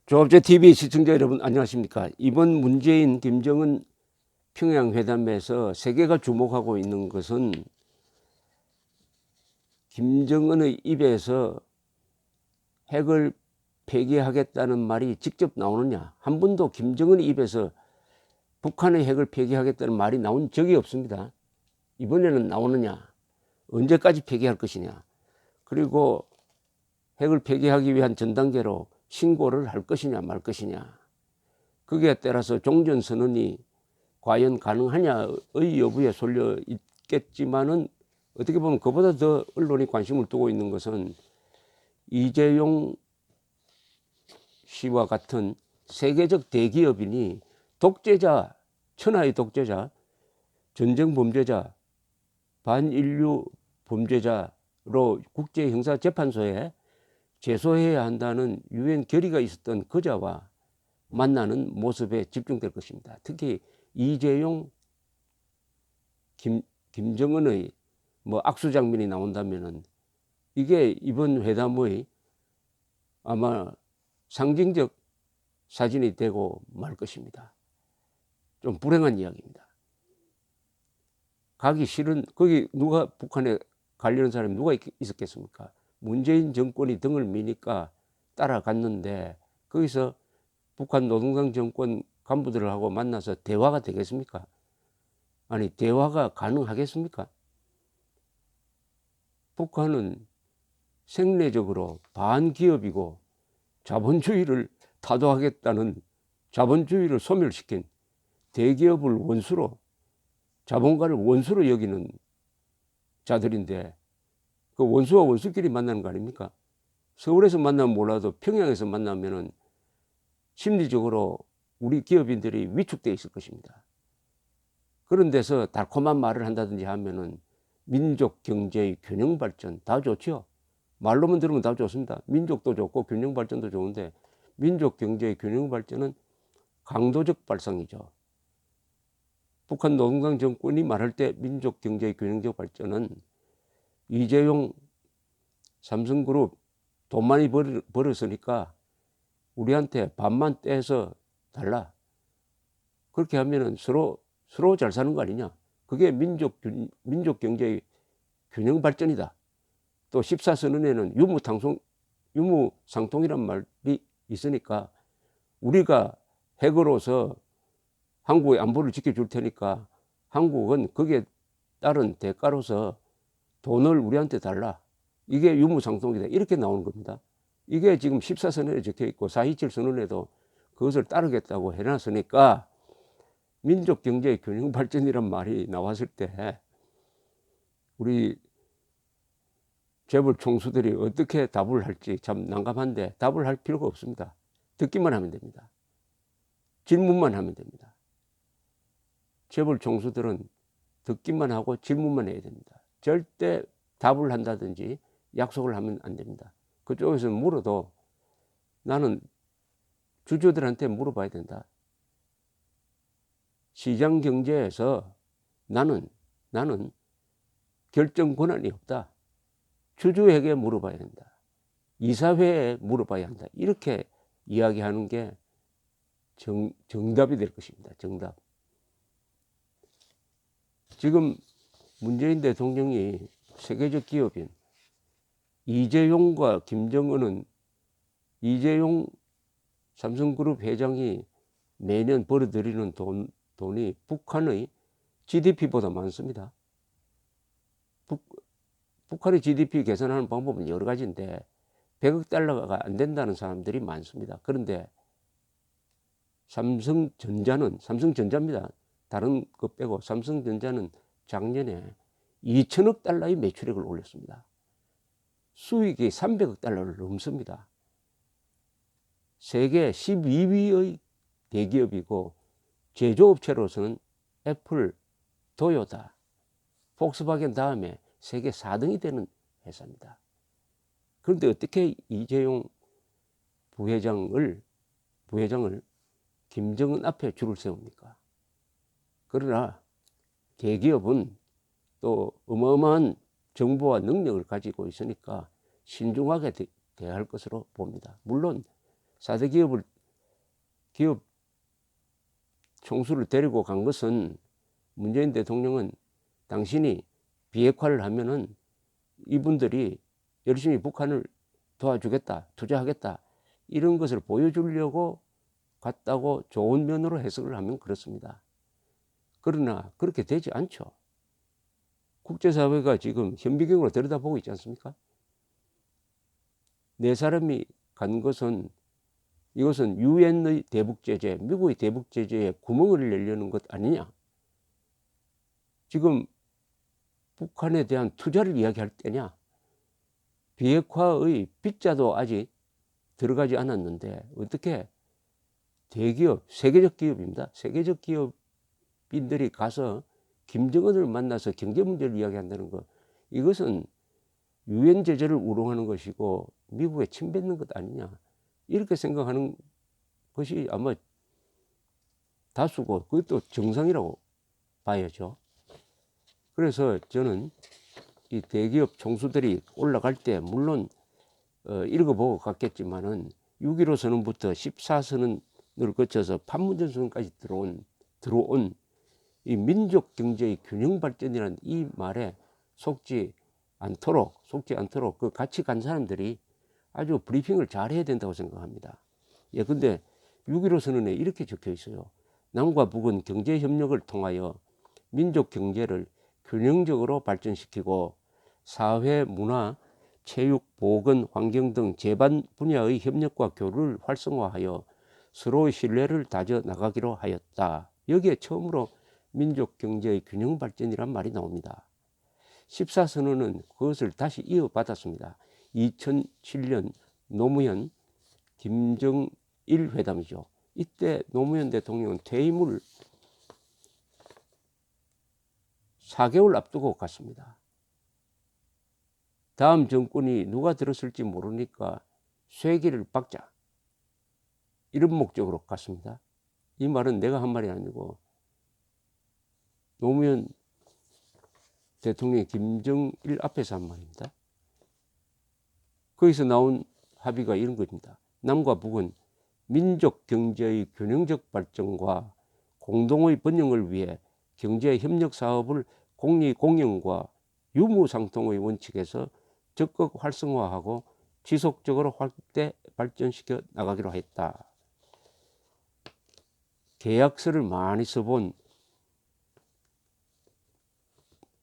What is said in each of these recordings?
조업제TV 시청자 여러분 안녕하십니까. 이번 문재인 김정은 평양회담에서 세계가 주목하고 있는 것은 김정은의 입에서 핵을 폐기하겠다는 말이 직접 나오느냐. 한 번도 김정은의 입에서 북한의 핵을 폐기하겠다는 말이 나온 적이 없습니다. 이번에는 나오느냐, 언제까지 폐기할 것이냐, 그리고 핵을 폐기하기 위한 전 단계로 신고를 할 것이냐 말 것이냐, 거기에 따라서 종전선언이 과연 가능하냐의 여부에 쏠려 있겠지만은, 어떻게 보면 그보다 더 언론이 관심을 두고 있는 것은 이재용 씨와 같은 세계적 대기업인이 독재자, 천하의 독재자, 전쟁 범죄자, 반인류 범죄자로 국제형사재판소에 제소해야 한다는 유엔 결의가 있었던 그자와 만나는 모습에 집중될 것입니다. 특히 이재용, 김정은의 악수 장면이 나온다면은 이게 이번 회담의 아마 상징적 사진이 되고 말 것입니다. 좀 불행한 이야기입니다. 가기 싫은, 거기 누가 북한에 가려는 사람이 누가 있었겠습니까? 문재인 정권이 등을 미니까 따라갔는데, 거기서 북한 노동당 정권 간부들하고 만나서 대화가 되겠습니까? 아니, 대화가 가능하겠습니까? 북한은 생리적으로 반기업이고 자본주의를 타도하겠다는, 자본주의를 소멸시킨 대기업을 원수로, 자본가를 원수로 여기는 자들인데, 그 원수와 원수끼리 만나는 거 아닙니까? 서울에서 만나면 몰라도 평양에서 만나면은 심리적으로 우리 기업인들이 위축되어 있을 것입니다. 그런 데서 달콤한 말을 한다든지 하면은 민족 경제의 균형 발전 다 좋죠. 말로만 들으면 다 좋습니다. 민족도 좋고 균형 발전도 좋은데, 민족 경제의 균형 발전은 강도적 발상이죠. 북한 노동당 정권이 말할 때 민족 경제의 균형적 발전은 이재용 삼성그룹 돈 많이 벌었으니까 우리한테 반만 떼서 달라. 그렇게 하면은 서로 잘 사는 거 아니냐. 그게 민족 경제의 균형 발전이다. 또 14선언에는 유무상통이란 말이 있으니까, 우리가 핵으로서 한국의 안보를 지켜줄 테니까 한국은 거기에 따른 대가로서 돈을 우리한테 달라. 이게 유무상통이다. 이렇게 나오는 겁니다. 이게 지금 14선언에 적혀 있고 4.27 선언에도 그것을 따르겠다고 해놨으니까, 민족 경제의 균형 발전이란 말이 나왔을 때 우리 재벌 총수들이 어떻게 답을 할지 참 난감한데, 답을 할 필요가 없습니다. 듣기만 하면 됩니다. 질문만 하면 됩니다. 재벌 총수들은 듣기만 하고 질문만 해야 됩니다. 절대 답을 한다든지 약속을 하면 안 됩니다. 그쪽에서 물어도 나는 주주들한테 물어봐야 된다. 시장 경제에서 나는 결정 권한이 없다. 주주에게 물어봐야 된다. 이사회에 물어봐야 한다. 이렇게 이야기하는 게 정답이 될 것입니다. 정답. 지금 문재인 대통령이 세계적 기업인 이재용과 김정은은, 이재용 삼성그룹 회장이 매년 벌어들이는 돈이 북한의 GDP보다 많습니다. 북한의 GDP 계산하는 방법은 여러 가지인데 100억 달러가 안 된다는 사람들이 많습니다. 그런데 삼성전자입니다. 다른 것 빼고 삼성전자는 작년에 2천억 달러의 매출액을 올렸습니다. 수익이 300억 달러를 넘습니다. 세계 12위의 대기업이고, 제조업체로서는 애플, 도요타, 폭스바겐 다음에 세계 4등이 되는 회사입니다. 그런데 어떻게 이재용 부회장을 김정은 앞에 줄을 세웁니까? 그러나 대기업은 또 어마어마한 정보와 능력을 가지고 있으니까 신중하게 대할 것으로 봅니다. 물론 4대 기업을 기업 총수를 데리고 간 것은 문재인 대통령은 당신이 비핵화를 하면은 이분들이 열심히 북한을 도와주겠다, 투자하겠다, 이런 것을 보여주려고 갔다고 좋은 면으로 해석을 하면 그렇습니다. 그러나 그렇게 되지 않죠. 국제사회가 지금 현미경으로 들여다보고 있지 않습니까? 네 사람이 간 것은, 이것은 유엔의 대북제재, 미국의 대북제재에 구멍을 내려는 것 아니냐. 지금 북한에 대한 투자를 이야기할 때냐. 비핵화의 빗자도 아직 들어가지 않았는데 어떻게 대기업, 세계적 기업입니다. 세계적 기업인들이 가서 김정은을 만나서 경제 문제를 이야기한다는 것, 이것은 유엔 제재를 우롱하는 것이고 미국에 침뱉는 것 아니냐, 이렇게 생각하는 것이 아마 다수고 그것도 정상이라고 봐야죠. 그래서 저는 이 대기업 총수들이 올라갈 때 물론 읽어보고 갔겠지만은 6.15 선언부터 14선언을 거쳐서 판문점 선언까지 들어온 이 민족 경제의 균형 발전이라는 이 말에 속지 않도록 그 같이 간 사람들이 아주 브리핑을 잘 해야 된다고 생각합니다. 예, 근데 6.15 선언에 이렇게 적혀 있어요. 남과 북은 경제 협력을 통하여 민족 경제를 균형적으로 발전시키고 사회, 문화, 체육, 보건, 환경 등 제반 분야의 협력과 교류를 활성화하여 서로의 신뢰를 다져 나가기로 하였다. 여기에 처음으로 민족 경제의 균형 발전이란 말이 나옵니다. 14선언은 그것을 다시 이어받았습니다. 2007년 노무현 김정일 회담이죠. 이때 노무현 대통령은 퇴임을 4개월 앞두고 갔습니다. 다음 정권이 누가 들었을지 모르니까 쇠기를 박자, 이런 목적으로 갔습니다. 이 말은 내가 한 말이 아니고 노무현 대통령이 김정일 앞에서 한 말입니다. 거기서 나온 합의가 이런 겁니다. 남과 북은 민족 경제의 균형적 발전과 공동의 번영을 위해 경제 협력 사업을 공리 공영과 유무상통의 원칙에서 적극 활성화하고 지속적으로 확대 발전시켜 나가기로 했다. 계약서를 많이 써본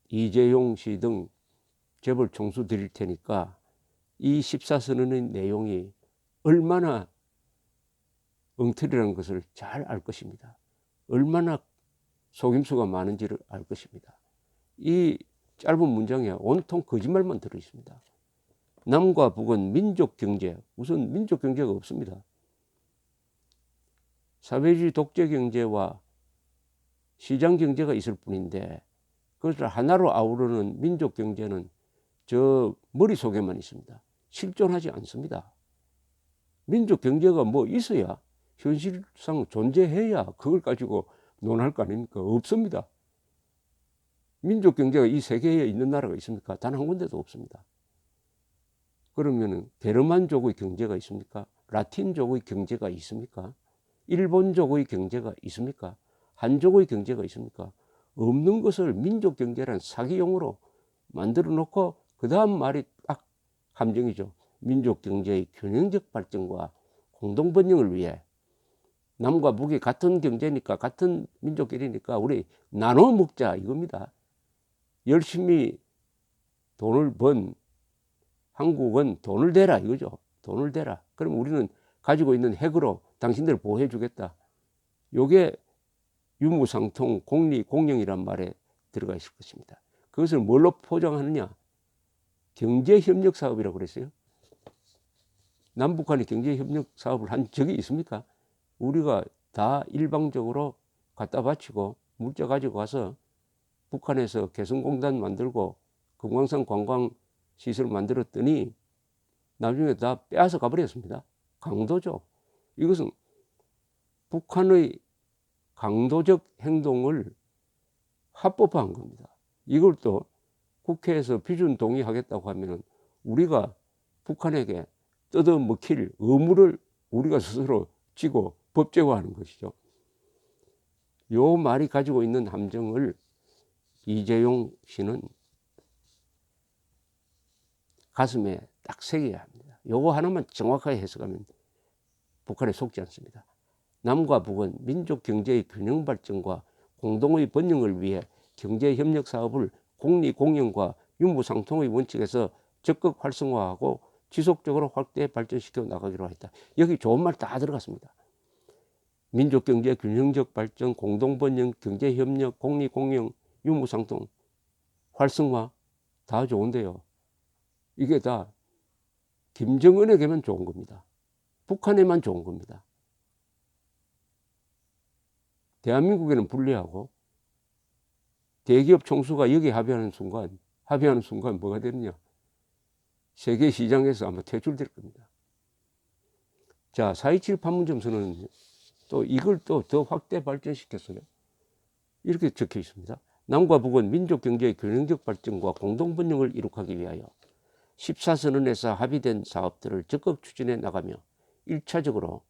이재용 씨 등 재벌 총수 드릴 테니까 이 14선언의 내용이 얼마나 엉터리라는 것을 잘 알 것입니다. 얼마나 속임수가 많은지를 알 것입니다. 이 짧은 문장에 온통 거짓말만 들어 있습니다. 남과 북은 민족 경제, 우선 민족 경제가 없습니다. 사회주의 독재 경제와 시장 경제가 있을 뿐인데 그것을 하나로 아우르는 민족 경제는 저 머릿속에만 있습니다. 실존하지 않습니다. 민족 경제가 뭐 있어야, 현실상 존재해야 그걸 가지고 논할 거 아닙니까? 없습니다. 민족 경제가 이 세계에 있는 나라가 있습니까? 단 한 군데도 없습니다. 그러면은 게르만족의 경제가 있습니까? 라틴족의 경제가 있습니까? 일본족의 경제가 있습니까? 한족의 경제가 있습니까? 없는 것을 민족 경제란 사기용으로 만들어 놓고 그 다음 말이 딱 함정이죠. 민족 경제의 균형적 발전과 공동 번영을 위해 남과 북이 같은 경제니까, 같은 민족끼리니까 우리 나눠 먹자 이겁니다. 열심히 돈을 번 한국은 돈을 대라 이거죠. 돈을 대라. 그럼 우리는 가지고 있는 핵으로 당신들을 보호해 주겠다. 요게 유무상통 공리 공영이란 말에 들어가 있을 것입니다. 그것을 뭘로 포장하느냐? 경제협력 사업이라고 그랬어요. 남북한이 경제협력 사업을 한 적이 있습니까? 우리가 다 일방적으로 갖다 바치고 물자 가지고 가서 북한에서 개성공단 만들고 금강산 관광시설 만들었더니 나중에 다 빼앗아 가버렸습니다. 강도죠. 이것은 북한의 강도적 행동을 합법화한 겁니다. 이걸 또 국회에서批准 동의하겠다고 하면은 우리가 북한에게 뜯어먹힐 의무를 우리가 스스로 지고 법제화하는 것이죠. 요 말이 가지고 있는 함정을 이재용 씨는 가슴에 딱 새겨야 합니다. 요거 하나만 정확하게 해석하면 북한에 속지 않습니다. 남과 북은 민족 경제의 균형 발전과 공동의 번영을 위해 경제협력 사업을 공리공영과 유무상통의 원칙에서 적극 활성화하고 지속적으로 확대 발전시켜 나가기로 했다. 여기 좋은 말 다 들어갔습니다. 민족경제 균형적 발전, 공동번영, 경제협력, 공리공영, 유무상통, 활성화 다 좋은데요. 이게 다 김정은에게만 좋은 겁니다. 북한에만 좋은 겁니다. 대한민국에는 불리하고 대기업 총수가 여기 합의하는 순간 뭐가 되느냐? 세계 시장에서 아마 퇴출될 겁니다. 자, 4.27 판문점 선언은 또 이걸 또 더 확대 발전시켰어요. 이렇게 적혀 있습니다. 남과 북은 민족 경제의 균형적 발전과 공동번영을 이룩하기 위하여 14선언에서 합의된 사업들을 적극 추진해 나가며 1차적으로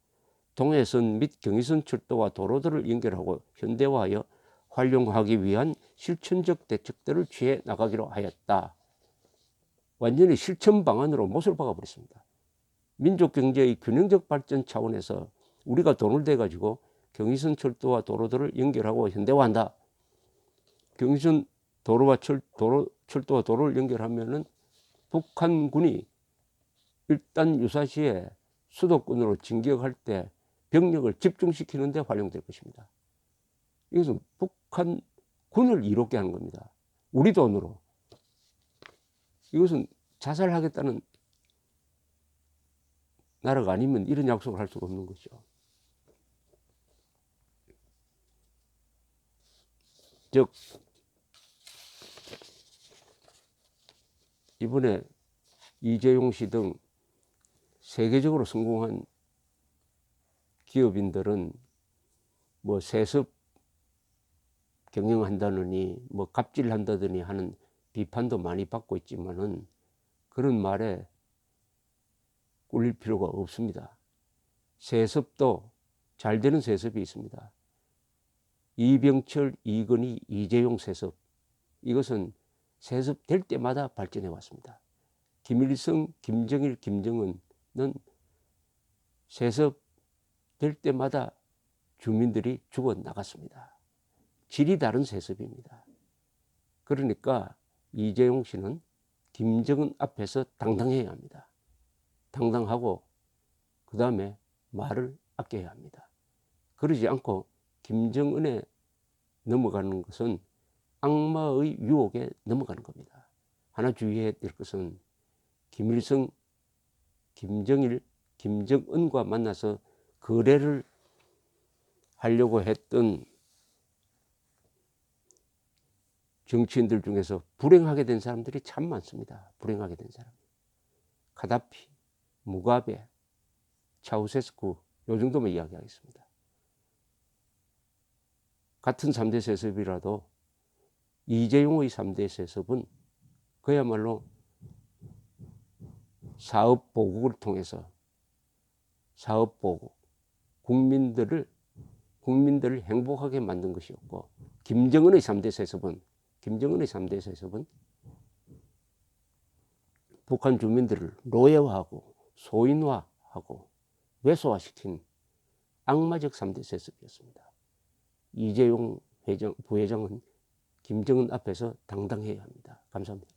동해선 및 경의선 철도와 도로들을 연결하고 현대화하여 활용하기 위한 실천적 대책들을 취해 나가기로 하였다. 완전히 실천 방안으로 못을 박아버렸습니다. 민족 경제의 균형적 발전 차원에서 우리가 돈을 대 가지고 경의선 철도와 도로들을 연결하고 현대화한다. 경의선 철도와 도로를 연결하면은 북한군이 일단 유사시에 수도권으로 진격할 때 병력을 집중시키는 데 활용될 것입니다. 이것은 북한 군을 이롭게 하는 겁니다. 우리 돈으로. 이것은 자살하겠다는 나라가 아니면 이런 약속을 할 수가 없는 거죠. 즉 이번에 이재용 씨 등 세계적으로 성공한 기업인들은 뭐 세습 경영한다느니 뭐 갑질한다더니 하는 비판도 많이 받고 있지만은 그런 말에 꿀릴 필요가 없습니다. 세습도 잘 되는 세습이 있습니다. 이병철, 이건희, 이재용 세습, 이것은 세습될 때마다 발전해 왔습니다. 김일성, 김정일, 김정은은 세습될 때마다 주민들이 죽어 나갔습니다. 질이 다른 세습입니다. 그러니까 이재용 씨는 김정은 앞에서 당당해야 합니다. 당당하고 그 다음에 말을 아껴야 합니다. 그러지 않고 김정은에 넘어가는 것은 악마의 유혹에 넘어가는 겁니다. 하나 주의해야 될 것은 김일성, 김정일, 김정은과 만나서 거래를 하려고 했던 정치인들 중에서 불행하게 된 사람들이 참 많습니다. 불행하게 된 사람. 카다피, 무가베, 차우세스쿠, 요 정도만 이야기하겠습니다. 같은 3대 세습이라도 이재용의 3대 세습은 그야말로 사업 보국을 통해서 사업 보국, 국민들을 행복하게 만든 것이었고, 김정은의 3대 세습은 북한 주민들을 노예화하고 소인화하고 외소화시킨 악마적 3대 세습이었습니다. 이재용 부회장은 김정은 앞에서 당당해야 합니다. 감사합니다.